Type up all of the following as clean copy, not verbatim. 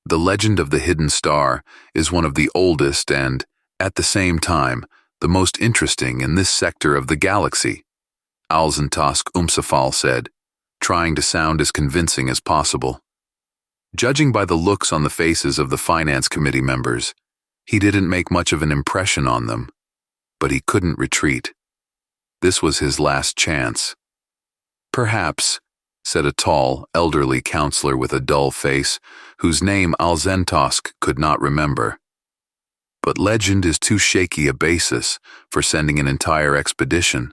The legend of the hidden star is one of the oldest and, at the same time, the most interesting in this sector of the galaxy, Alzentosk Umsafal said, trying to sound as convincing as possible. Judging by the looks on the faces of the finance committee members, he didn't make much of an impression on them, but he couldn't retreat. This was his last chance. Perhaps, said a tall, elderly counselor with a dull face, whose name Alzentosk could not remember. But legend is too shaky a basis for sending an entire expedition.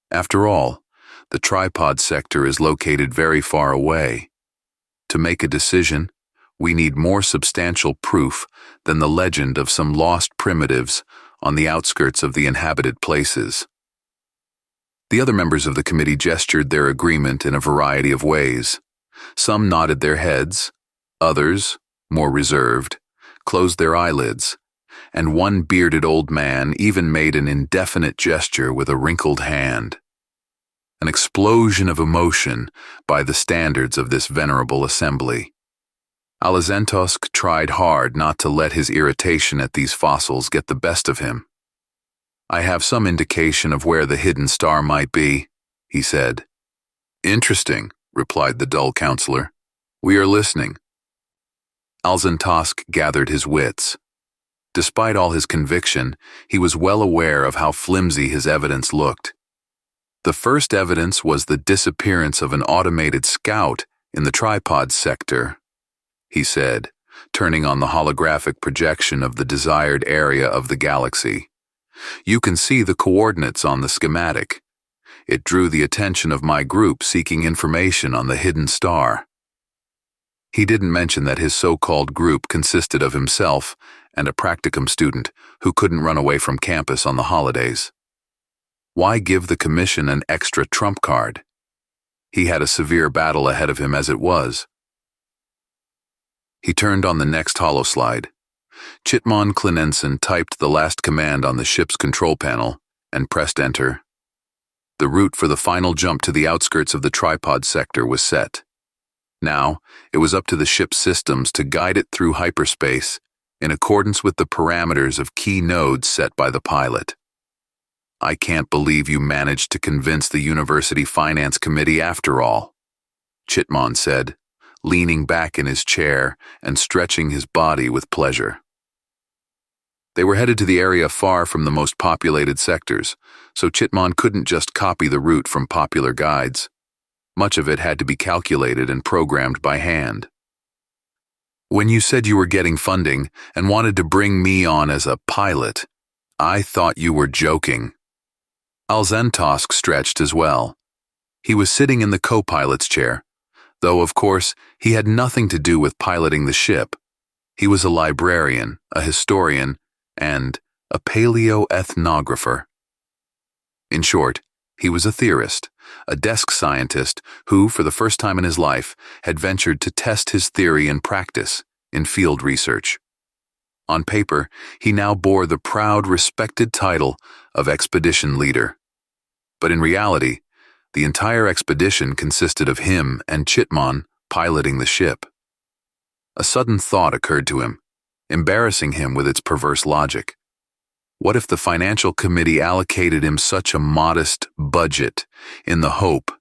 After all, the tripod sector is located very far away. To make a decision, we need more substantial proof than the legend of some lost primitives on the outskirts of the inhabited places. The other members of the committee gestured their agreement in a variety of ways. Some nodded their heads, others, more reserved, closed their eyelids, and one bearded old man even made an indefinite gesture with a wrinkled hand. An explosion of emotion by the standards of this venerable assembly. Alzentosk tried hard not to let his irritation at these fossils get the best of him. I have some indication of where the hidden star might be, he said. Interesting, replied the dull counselor. We are listening. Alzentosk gathered his wits. Despite all his conviction, he was well aware of how flimsy his evidence looked. The first evidence was the disappearance of an automated scout in the tripod sector, he said, turning on the holographic projection of the desired area of the galaxy. You can see the coordinates on the schematic. It drew the attention of my group seeking information on the hidden star. He didn't mention that his so-called group consisted of himself and a practicum student who couldn't run away from campus on the holidays. Why give the commission an extra trump card? He had a severe battle ahead of him as it was. He turned on the next holoslide. Chitmon Klinenson typed the last command on the ship's control panel and pressed enter. The route for the final jump to the outskirts of the tripod sector was set. Now, it was up to the ship's systems to guide it through hyperspace in accordance with the parameters of key nodes set by the pilot. I can't believe you managed to convince the University Finance Committee after all, Chitmon said, leaning back in his chair and stretching his body with pleasure. They were headed to the area far from the most populated sectors, so Chitmon couldn't just copy the route from popular guides. Much of it had to be calculated and programmed by hand. When you said you were getting funding and wanted to bring me on as a pilot, I thought you were joking. Alzentosk stretched as well. He was sitting in the co-pilot's chair, though of course he had nothing to do with piloting the ship. He was a librarian, a historian, and a paleoethnographer. In short, he was a theorist, a desk scientist who, for the first time in his life, had ventured to test his theory in practice, in field research. On paper, he now bore the proud, respected title of expedition leader. But in reality, the entire expedition consisted of him and Chitmon piloting the ship. A sudden thought occurred to him, embarrassing him with its perverse logic. What if the financial committee allocated him such a modest budget in the hope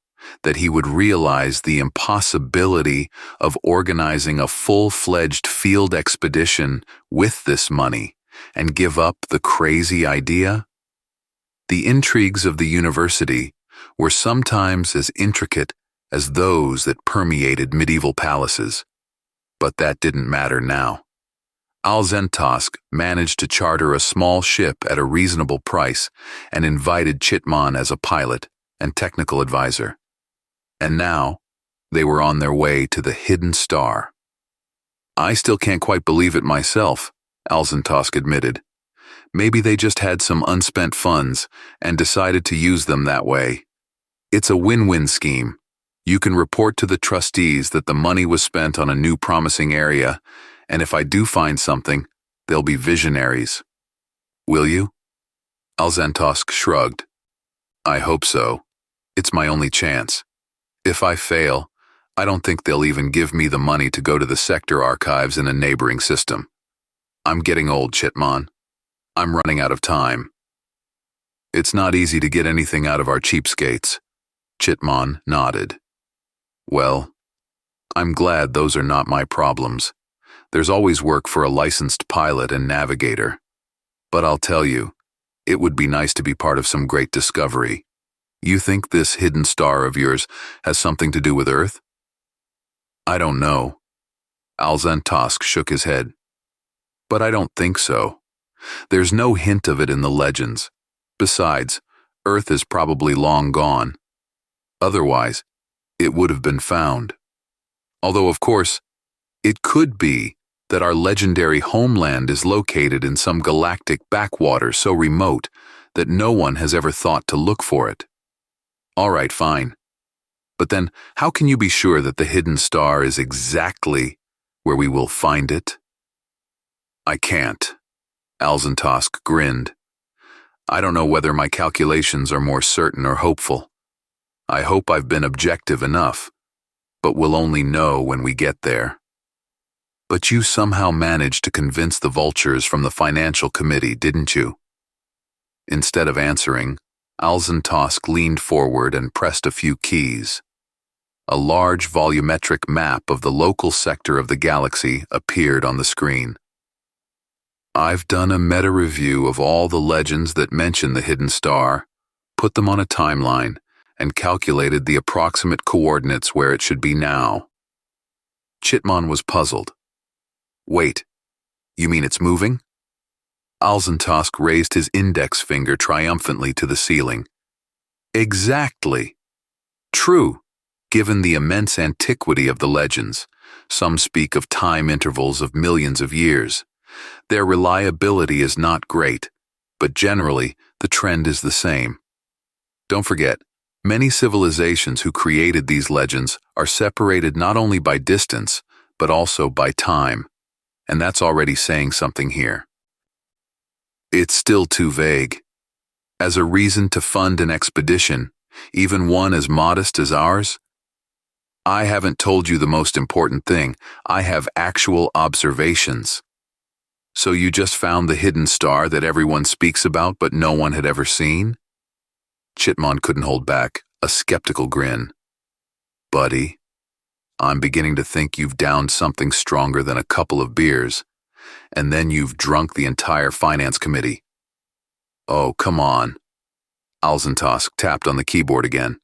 that he would realize the impossibility of organizing a full-fledged field expedition with this money and give up the crazy idea? The intrigues of the university were sometimes as intricate as those that permeated medieval palaces, but that didn't matter now. Alzentosk managed to charter a small ship at a reasonable price and invited Chitmon as a pilot and technical advisor. And now, they were on their way to the hidden star. I still can't quite believe it myself, Alzentosk admitted. Maybe they just had some unspent funds and decided to use them that way. It's a win-win scheme. You can report to the trustees that the money was spent on a new promising area, and if I do find something, they'll be visionaries. Will you? Alzentosk shrugged. I hope so. It's my only chance. If I fail, I don't think they'll even give me the money to go to the sector archives in a neighboring system. I'm getting old, Chitmon. I'm running out of time. It's not easy to get anything out of our cheapskates. Chitmon nodded. Well, I'm glad those are not my problems. There's always work for a licensed pilot and navigator. But I'll tell you, it would be nice to be part of some great discovery. You think this hidden star of yours has something to do with Earth? I don't know. Alzentosk shook his head. But I don't think so. There's no hint of it in the legends. Besides, Earth is probably long gone. Otherwise, it would have been found. Although, of course, it could be that our legendary homeland is located in some galactic backwater so remote that no one has ever thought to look for it. All right, fine. But then, how can you be sure that the hidden star is exactly where we will find it? I can't. Alzentosk grinned. I don't know whether my calculations are more certain or hopeful. I hope I've been objective enough, but we'll only know when we get there. But you somehow managed to convince the vultures from the financial committee, didn't you? Instead of answering, Alzentosk leaned forward and pressed a few keys. A large volumetric map of the local sector of the galaxy appeared on the screen. I've done a meta-review of all the legends that mention the hidden star, put them on a timeline, and calculated the approximate coordinates where it should be now. Chitmon was puzzled. Wait, you mean it's moving? Alzentosk raised his index finger triumphantly to the ceiling. Exactly. True, given the immense antiquity of the legends. Some speak of time intervals of millions of years. Their reliability is not great, but generally the trend is the same. Don't forget, many civilizations who created these legends are separated not only by distance, but also by time. And that's already saying something here. It's still too vague. As a reason to fund an expedition, even one as modest as ours? I haven't told you the most important thing. I have actual observations. So you just found the hidden star that everyone speaks about but no one had ever seen? Chitmon couldn't hold back a skeptical grin. Buddy, I'm beginning to think you've downed something stronger than a couple of beers, and then you've drunk the entire finance committee. Oh, come on. Alzentosk tapped on the keyboard again.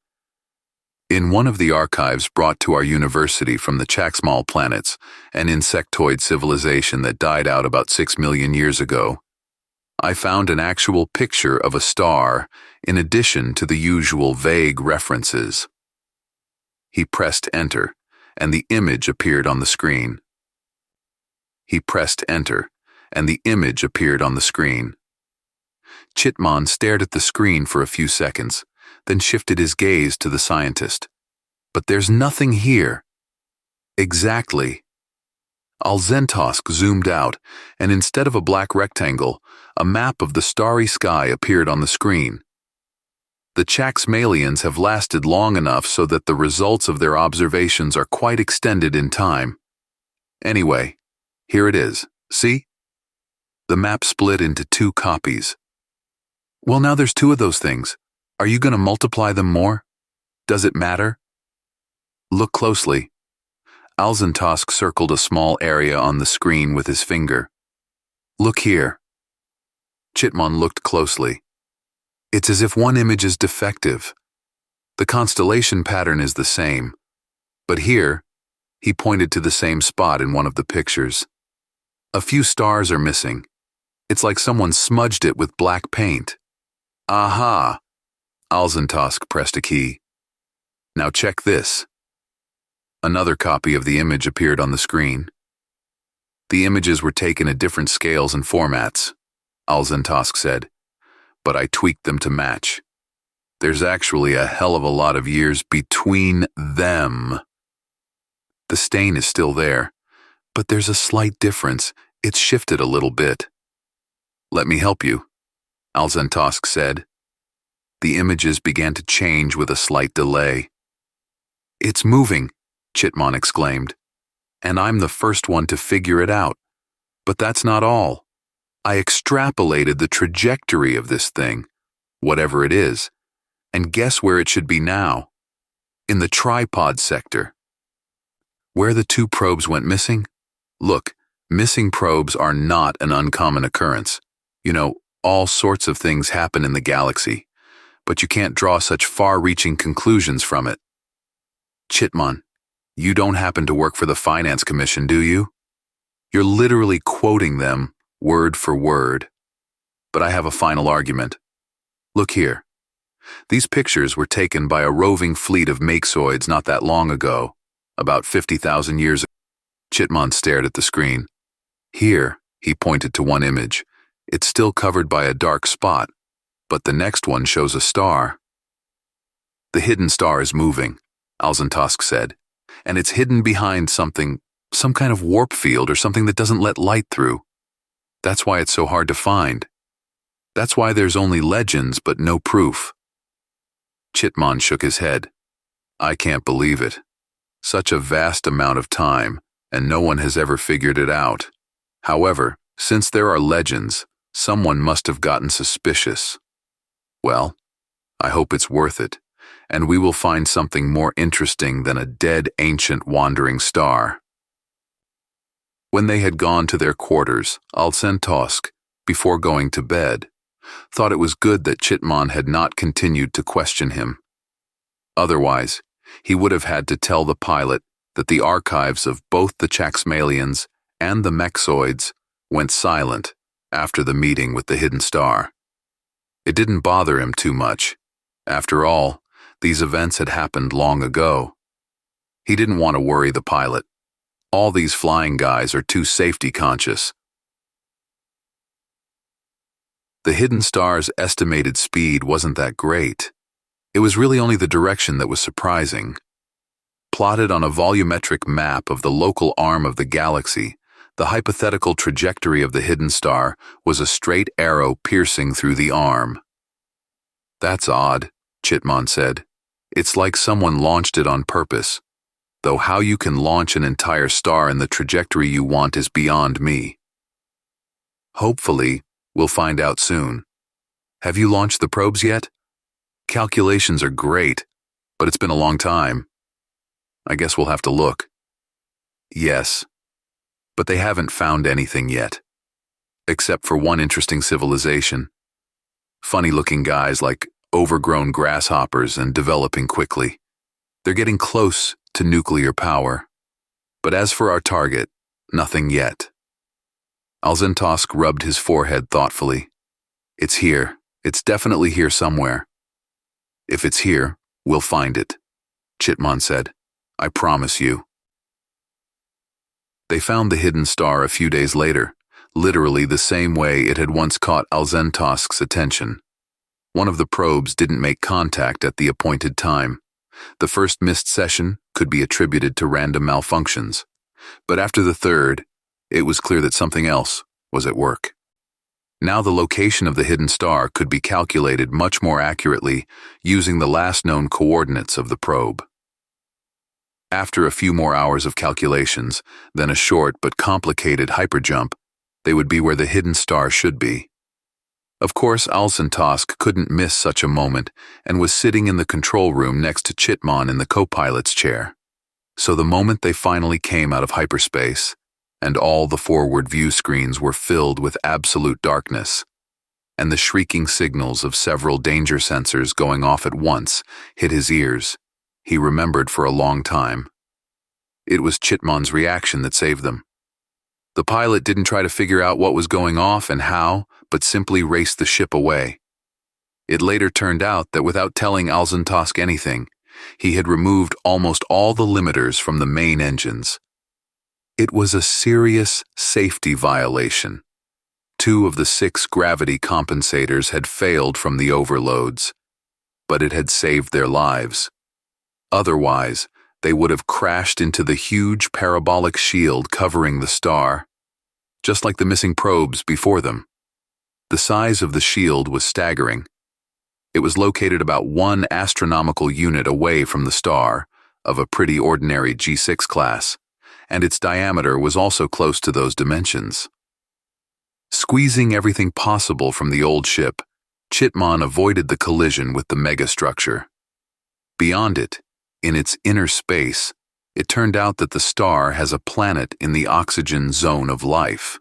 In one of the archives brought to our university from the Chaxmal planets, an insectoid civilization that died out about 6 million years ago, I found an actual picture of a star in addition to the usual vague references. He pressed enter, and the image appeared on the screen. He pressed enter, and the image appeared on the screen. Chitmon stared at the screen for a few seconds, then shifted his gaze to the scientist. But there's nothing here. Exactly. Alzentosk zoomed out, and instead of a black rectangle, a map of the starry sky appeared on the screen. The Chaxmalians have lasted long enough so that the results of their observations are quite extended in time. Anyway, here it is. See? The map split into 2 copies. Well, now there's 2 of those things. Are you going to multiply them more? Does it matter? Look closely. Alzentosk circled a small area on the screen with his finger. Look here. Chitmon looked closely. It's as if one image is defective. The constellation pattern is the same. But here, he pointed to the same spot in one of the pictures. A few stars are missing. It's like someone smudged it with black paint. Aha! Alzentosk pressed a key. Now check this. Another copy of the image appeared on the screen. The images were taken at different scales and formats, Alzentosk said, but I tweaked them to match. There's actually a hell of a lot of years between them. The stain is still there, but there's a slight difference. It's shifted a little bit. Let me help you, Alzentosk said. The images began to change with a slight delay. It's moving, Chitmon exclaimed. "And I'm the first one to figure it out. But that's not all. I extrapolated the trajectory of this thing, whatever it is, and guess where it should be now? In the tripod sector. Where the two probes went missing? Look, missing probes are not an uncommon occurrence. You know, all sorts of things happen in the galaxy, but you can't draw such far-reaching conclusions from it. Chitmon, you don't happen to work for the Finance Commission, do you? You're literally quoting them word for word. But I have a final argument. Look here. These pictures were taken by a roving fleet of Maxoids not that long ago, about 50,000 years ago. Chitmon stared at the screen. Here, he pointed to one image. It's still covered by a dark spot, but the next one shows a star. The hidden star is moving, Alzentosk said, and it's hidden behind something, some kind of warp field or something that doesn't let light through. That's why it's so hard to find. That's why there's only legends but no proof. Chitmon shook his head. I can't believe it. Such a vast amount of time, and no one has ever figured it out. However, since there are legends, someone must have gotten suspicious. Well, I hope it's worth it, and we will find something more interesting than a dead ancient wandering star. When they had gone to their quarters, Alzentosk, before going to bed, thought it was good that Chitmon had not continued to question him. Otherwise, he would have had to tell the pilot that the archives of both the Chaxmalians and the Maxoids went silent after the meeting with the hidden star. It didn't bother him too much. After all, these events had happened long ago. He didn't want to worry the pilot. All these flying guys are too safety conscious. The hidden star's estimated speed wasn't that great. It was really only the direction that was surprising. Plotted on a volumetric map of the local arm of the galaxy, the hypothetical trajectory of the hidden star was a straight arrow piercing through the arm. That's odd, Chitmon said. It's like someone launched it on purpose. Though how you can launch an entire star in the trajectory you want is beyond me. Hopefully, we'll find out soon. Have you launched the probes yet? Calculations are great, but it's been a long time. I guess we'll have to look. Yes, but they haven't found anything yet, except for one interesting civilization. Funny-looking guys like overgrown grasshoppers and developing quickly. They're getting close to nuclear power. But as for our target, nothing yet. Alzentosk rubbed his forehead thoughtfully. It's here. It's definitely here somewhere. If it's here, we'll find it, Chitmon said. I promise you. They found the hidden star a few days later, literally the same way it had once caught Alzentosk's attention. One of the probes didn't make contact at the appointed time. The first missed session could be attributed to random malfunctions, but after the third, it was clear that something else was at work. Now the location of the hidden star could be calculated much more accurately using the last known coordinates of the probe. After a few more hours of calculations, then a short but complicated hyperjump, they would be where the hidden star should be. Of course, Alzentosk couldn't miss such a moment and was sitting in the control room next to Chitmon in the co-pilot's chair. So the moment they finally came out of hyperspace, and all the forward view screens were filled with absolute darkness, and the shrieking signals of several danger sensors going off at once hit his ears, he remembered for a long time. It was Chitmon's reaction that saved them. The pilot didn't try to figure out what was going off and how, but simply raced the ship away. It later turned out that without telling Alzentosk anything, he had removed almost all the limiters from the main engines. It was a serious safety violation. 2 of the 6 gravity compensators had failed from the overloads, but it had saved their lives. Otherwise, they would have crashed into the huge parabolic shield covering the star, just like the missing probes before them. The size of the shield was staggering. It was located about 1 astronomical unit away from the star, of a pretty ordinary G6 class, and its diameter was also close to those dimensions. Squeezing everything possible from the old ship, Chitman avoided the collision with the megastructure. Beyond it, in its inner space, it turned out that the star has a planet in the oxygen zone of life.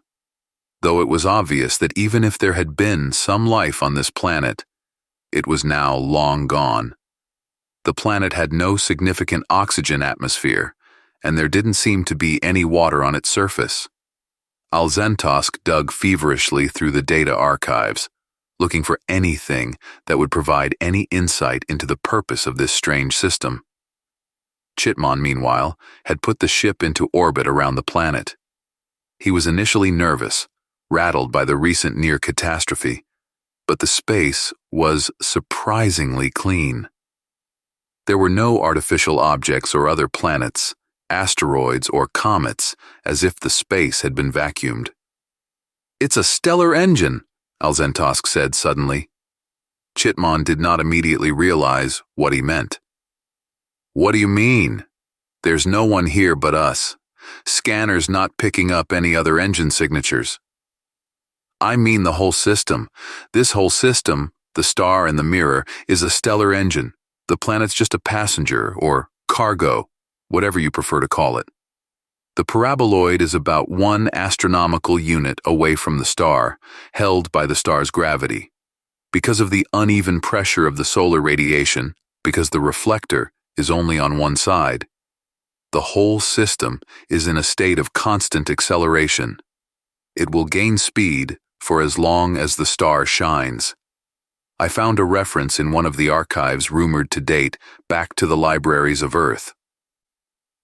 Though it was obvious that even if there had been some life on this planet, it was now long gone. The planet had no significant oxygen atmosphere, and there didn't seem to be any water on its surface. Alzentosk dug feverishly through the data archives, looking for anything that would provide any insight into the purpose of this strange system. Chitman, meanwhile, had put the ship into orbit around the planet. He was initially nervous, rattled by the recent near catastrophe, but the space was surprisingly clean. There were no artificial objects or other planets, asteroids or comets, as if the space had been vacuumed. "It's a stellar engine," Alzentosk said suddenly. Chitman did not immediately realize what he meant. "What do you mean? There's no one here but us. Scanner's not picking up any other engine signatures." "I mean the whole system. This whole system, the star and the mirror, is a stellar engine. The planet's just a passenger, or cargo, whatever you prefer to call it. The paraboloid is about 1 astronomical unit away from the star, held by the star's gravity. Because of the uneven pressure of the solar radiation, because the reflector is only on one side, the whole system is in a state of constant acceleration. It will gain speed for as long as the star shines. I found a reference in one of the archives rumored to date back to the libraries of Earth."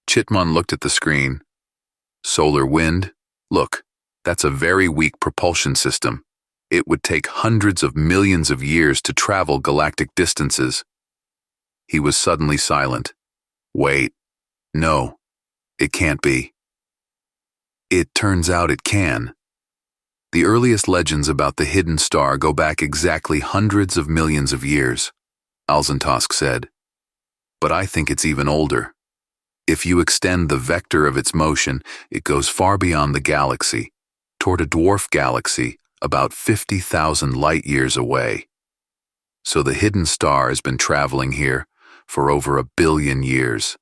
Chitman looked at the screen. "Solar wind? Look, that's a very weak propulsion system. It would take hundreds of millions of years to travel galactic distances." He was suddenly silent. "Wait. No, it can't be." "It turns out it can. The earliest legends about the hidden star go back exactly hundreds of millions of years," Alzentosk said. "But I think it's even older. If you extend the vector of its motion, it goes far beyond the galaxy, toward a dwarf galaxy about 50,000 light-years away. So the hidden star has been traveling here for over 1 billion years."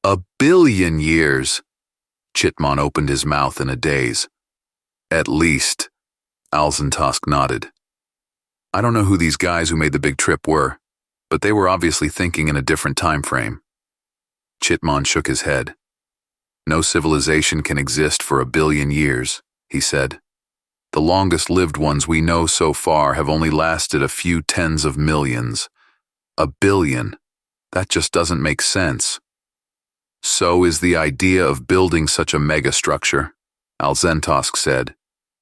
"1 billion years!" Chitman opened his mouth in a daze. "At least," Alzentosk nodded. "I don't know who these guys who made the big trip were, but they were obviously thinking in a different time frame." Chitman shook his head. "No civilization can exist for 1 billion years, he said. "The longest-lived ones we know so far have only lasted a few tens of millions. 1 billion, that just doesn't make sense." "So is the idea of building such a megastructure," Alzentosk said.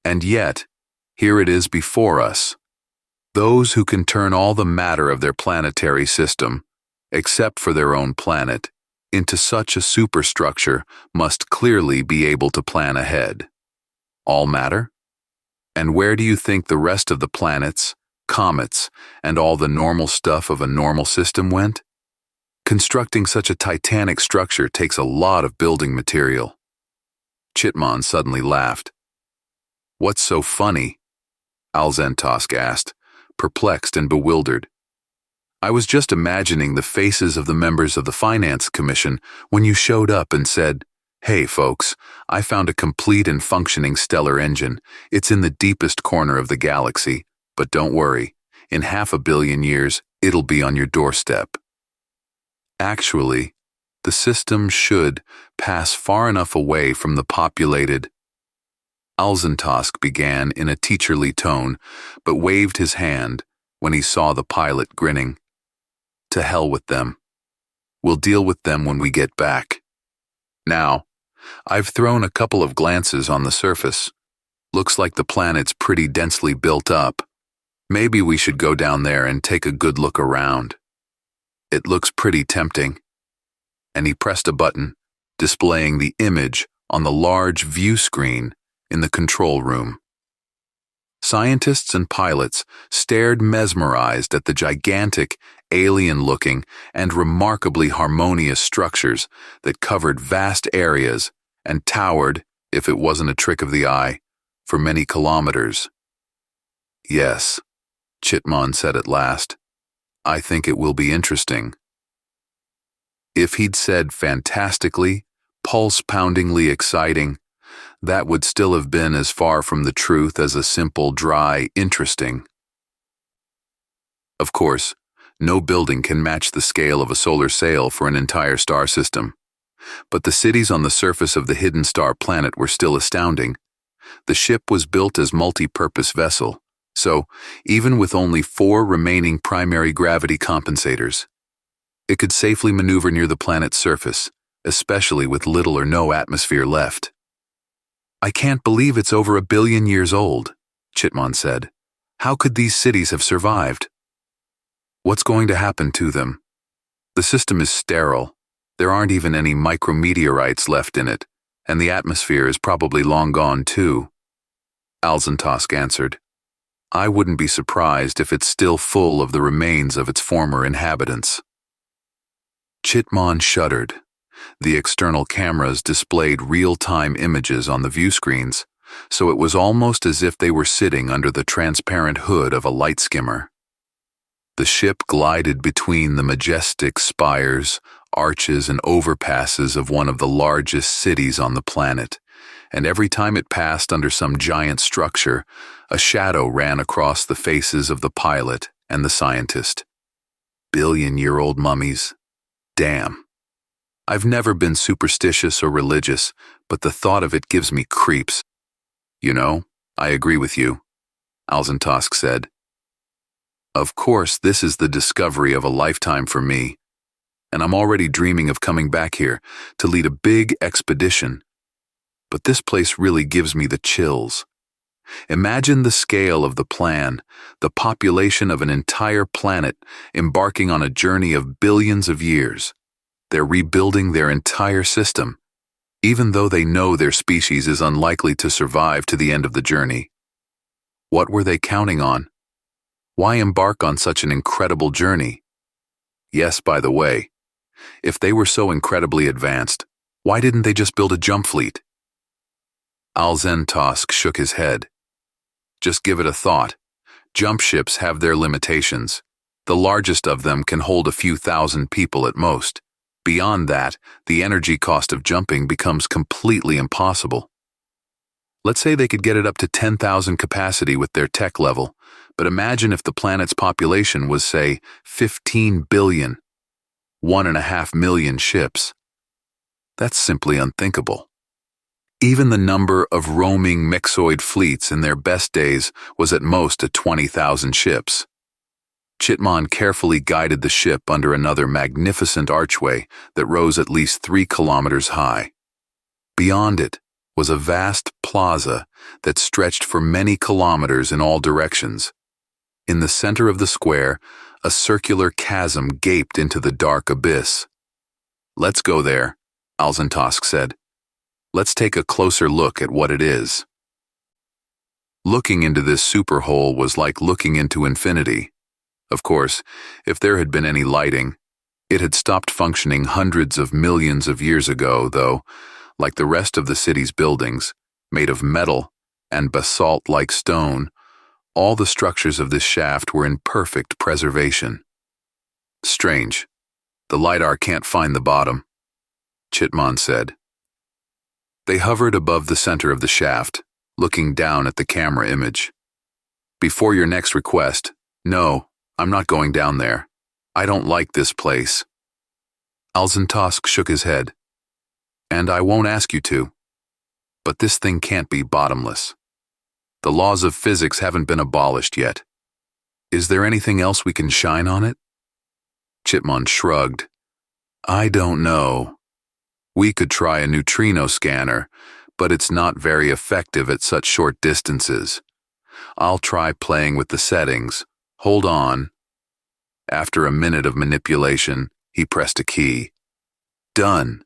"And yet, here it is before us. Those who can turn all the matter of their planetary system, except for their own planet, into such a superstructure must clearly be able to plan ahead. All matter? And where do you think the rest of the planets, comets, and all the normal stuff of a normal system went? Constructing such a titanic structure takes a lot of building material." Chitman suddenly laughed. "What's so funny?" Alzentosk asked, perplexed and bewildered. "I was just imagining the faces of the members of the Finance Commission when you showed up and said, 'Hey folks, I found a complete and functioning stellar engine. It's in the deepest corner of the galaxy, but don't worry, in 500 million years it'll be on your doorstep.' Actually, the system should pass far enough away from the populated—" Alzentosk began in a teacherly tone, but waved his hand when he saw the pilot grinning. "To hell with them. We'll deal with them when we get back. Now, I've thrown a couple of glances on the surface. Looks like the planet's pretty densely built up. Maybe we should go down there and take a good look around. It looks pretty tempting." And he pressed a button, displaying the image on the large view screen in the control room. Scientists and pilots stared mesmerized at the gigantic, alien-looking, and remarkably harmonious structures that covered vast areas and towered, if it wasn't a trick of the eye, for many kilometers. "Yes," Chitman said at last, "I think it will be interesting." If he'd said fantastically, pulse-poundingly exciting, that would still have been as far from the truth as a simple, dry, interesting. Of course, no building can match the scale of a solar sail for an entire star system. But the cities on the surface of the hidden star planet were still astounding. The ship was built as multi-purpose vessel, so even with only 4 remaining primary gravity compensators, it could safely maneuver near the planet's surface, especially with little or no atmosphere left. "I can't believe it's over 1 billion years old," Chitman said. "How could these cities have survived?" "What's going to happen to them? The system is sterile. There aren't even any micrometeorites left in it, and the atmosphere is probably long gone too," Alzentosk answered. "I wouldn't be surprised if it's still full of the remains of its former inhabitants." Chitman shuddered. The external cameras displayed real-time images on the view screens, so it was almost as if they were sitting under the transparent hood of a light skimmer. The ship glided between the majestic spires, arches, and overpasses of one of the largest cities on the planet, and every time it passed under some giant structure, a shadow ran across the faces of the pilot and the scientist. Billion-year-old mummies. Damn. I've never been superstitious or religious, but the thought of it gives me creeps. "You know, I agree with you," Alzentosk said. "Of course, this is the discovery of a lifetime for me, and I'm already dreaming of coming back here to lead a big expedition. But this place really gives me the chills. Imagine the scale of the plan, the population of an entire planet embarking on a journey of billions of years. They're rebuilding their entire system, even though they know their species is unlikely to survive to the end of the journey. What were they counting on? Why embark on such an incredible journey? Yes, by the way, if they were so incredibly advanced, why didn't they just build a jump fleet?" Alzentosk shook his head. "Just give it a thought. Jump ships have their limitations. The largest of them can hold a few thousand people at most. Beyond that, the energy cost of jumping becomes completely impossible. Let's say they could get it up to 10,000 capacity with their tech level, but imagine if the planet's population was, say, 15 billion, 1.5 million ships. That's simply unthinkable. Even the number of roaming mixoid fleets in their best days was at most at 20,000 ships. Chitman carefully guided the ship under another magnificent archway that rose at least 3 kilometers high. Beyond it was a vast plaza that stretched for many kilometers in all directions. In the center of the square, a circular chasm gaped into the dark abyss. "Let's go there," Alzentosk said. "Let's take a closer look at what it is." Looking into this superhole was like looking into infinity. Of course, if there had been any lighting, it had stopped functioning hundreds of millions of years ago, though, like the rest of the city's buildings, made of metal and basalt-like stone, all the structures of this shaft were in perfect preservation. "Strange. The LiDAR can't find the bottom," Chitman said. They hovered above the center of the shaft, looking down at the camera image. "Before your next request, no, I'm not going down there. I don't like this place." Alzentosk shook his head. "And I won't ask you to. But this thing can't be bottomless. The laws of physics haven't been abolished yet. Is there anything else we can shine on it?" Chitman shrugged. "I don't know. We could try a neutrino scanner, but it's not very effective at such short distances. I'll try playing with the settings. Hold on." After a minute of manipulation, he pressed a key. Done.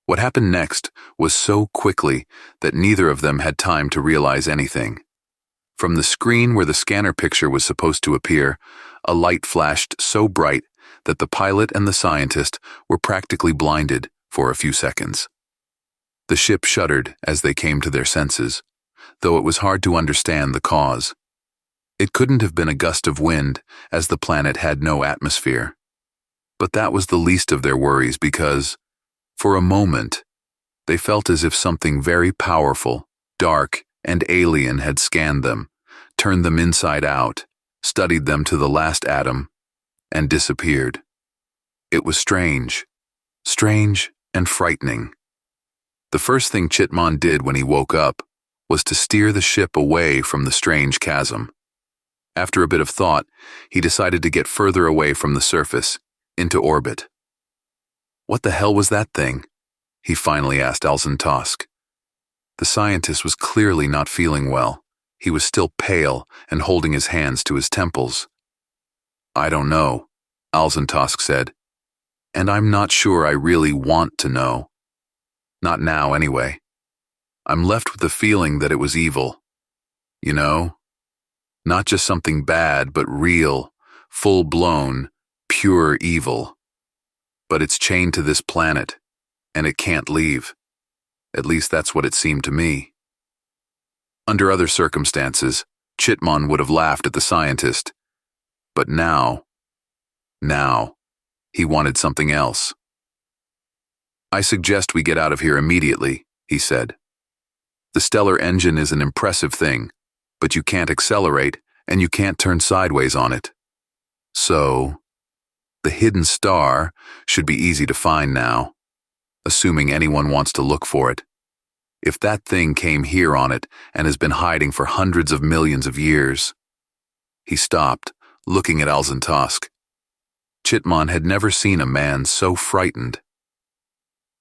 What happened next was so quickly that neither of them had time to realize anything. From the screen where the scanner picture was supposed to appear, a light flashed so bright that the pilot and the scientist were practically blinded for a few seconds. The ship shuddered as they came to their senses, though it was hard to understand the cause. It couldn't have been a gust of wind, as the planet had no atmosphere. But that was the least of their worries because, for a moment, they felt as if something very powerful, dark, and alien had scanned them, turned them inside out, studied them to the last atom, and disappeared. It was strange and frightening. The first thing Chitmon did when he woke up was to steer the ship away from the strange chasm. After a bit of thought, he decided to get further away from the surface, into orbit. "What the hell was that thing?" he finally asked Alzentosk. The scientist was clearly not feeling well. He was still pale and holding his hands to his temples. "I don't know," Alzentosk said, "and I'm not sure I really want to know. Not now, anyway. I'm left with the feeling that it was evil. You know? Not just something bad, but real, full-blown, pure evil. But it's chained to this planet, and it can't leave. At least that's what it seemed to me." Under other circumstances, Chitmon would have laughed at the scientist. But now, he wanted something else. "I suggest we get out of here immediately," he said. "The stellar engine is an impressive thing, but you can't accelerate and you can't turn sideways on it. So, the hidden star should be easy to find now, assuming anyone wants to look for it. If that thing came here on it and has been hiding for hundreds of millions of years." He stopped, looking at Alzentosk. Chitmon had never seen a man so frightened.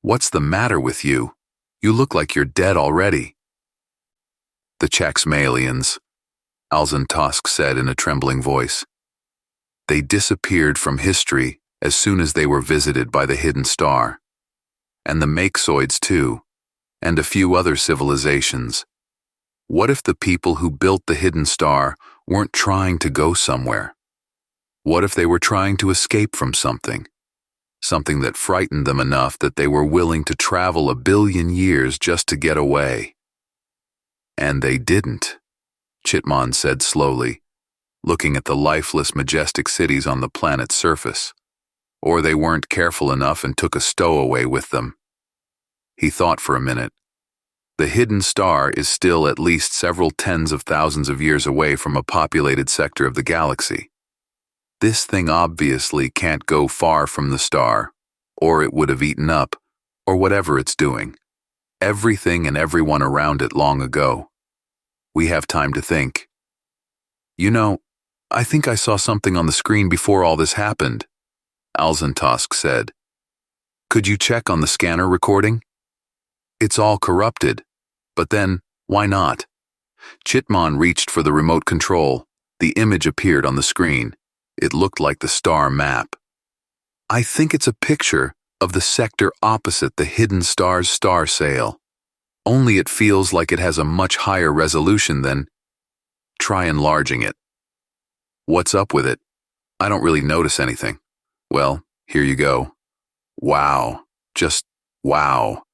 "What's the matter with you? You look like you're dead already." "The Chaxmalians," Alzentosk said in a trembling voice. "They disappeared from history as soon as they were visited by the hidden star. And the Maksoids too, and a few other civilizations. What if the people who built the hidden star weren't trying to go somewhere? What if they were trying to escape from something? Something that frightened them enough that they were willing to travel 1 billion years just to get away? And they didn't," Chitmon said slowly, looking at the lifeless, majestic cities on the planet's surface. "Or they weren't careful enough and took a stowaway with them." He thought for a minute. The hidden star is still at least several tens of thousands of years away from a populated sector of the galaxy. This thing obviously can't go far from the star, or it would have eaten up, or whatever it's doing, everything and everyone around it long ago. We have time to think. "You know, I think I saw something on the screen before all this happened," Alzentosk said. "Could you check on the scanner recording? It's all corrupted, but then, why not?" Chitmon reached for the remote control. The image appeared on the screen. It looked like the star map. "I think it's a picture of the sector opposite the hidden star's star sail. Only it feels like it has a much higher resolution than..." "Try enlarging it." "What's up with it? I don't really notice anything." "Well, here you go." Wow. Just wow.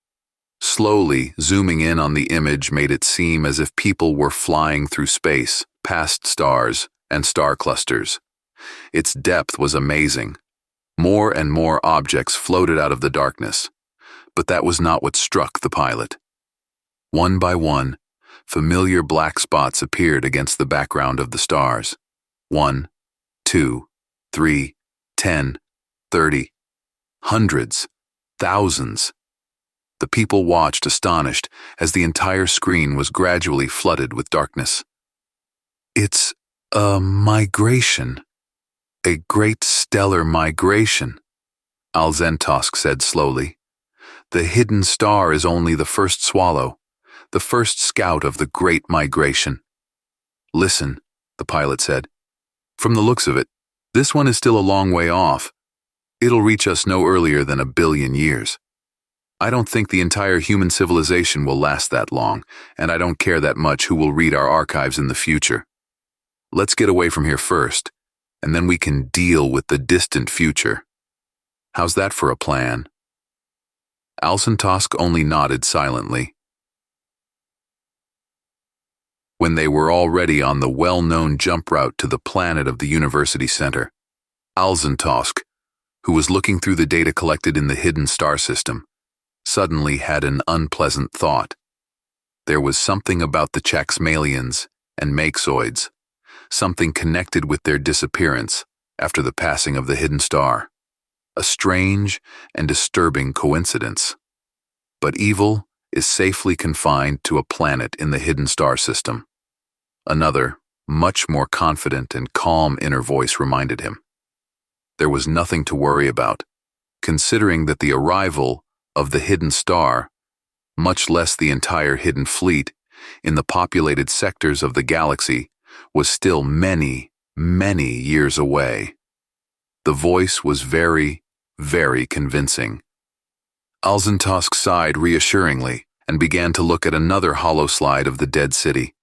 Slowly, zooming in on the image made it seem as if people were flying through space, past stars and star clusters. Its depth was amazing. More and more objects floated out of the darkness. But that was not what struck the pilot. One by one, familiar black spots appeared against the background of the stars. 1, 2, 3, 10, 30, hundreds, thousands. The people watched astonished as the entire screen was gradually flooded with darkness. "It's a migration. A great stellar migration," Alzentosk said slowly. "The hidden star is only the first swallow, the first scout of the great migration." "Listen," the pilot said. "From the looks of it, this one is still a long way off. It'll reach us no earlier than 1 billion years." I don't think the entire human civilization will last that long, and I don't care that much who will read our archives in the future. Let's get away from here first, and then we can deal with the distant future. How's that for a plan? Alcentosk only nodded silently. When they were already on the well-known jump route to the planet of the university center, Alcentosk, who was looking through the data collected in the hidden star system, suddenly had an unpleasant thought. There was something about the Chaxmalians and Maxoids, something connected with their disappearance after the passing of the hidden star. A strange and disturbing coincidence. But evil is safely confined to a planet in the hidden star system. Another, much more confident and calm inner voice reminded him. There was nothing to worry about, considering that the arrival of the hidden star, much less the entire hidden fleet, in the populated sectors of the galaxy, was still many, many years away. The voice was very, very convincing. Alcentosk sighed reassuringly and began to look at another hollow slide of the dead city.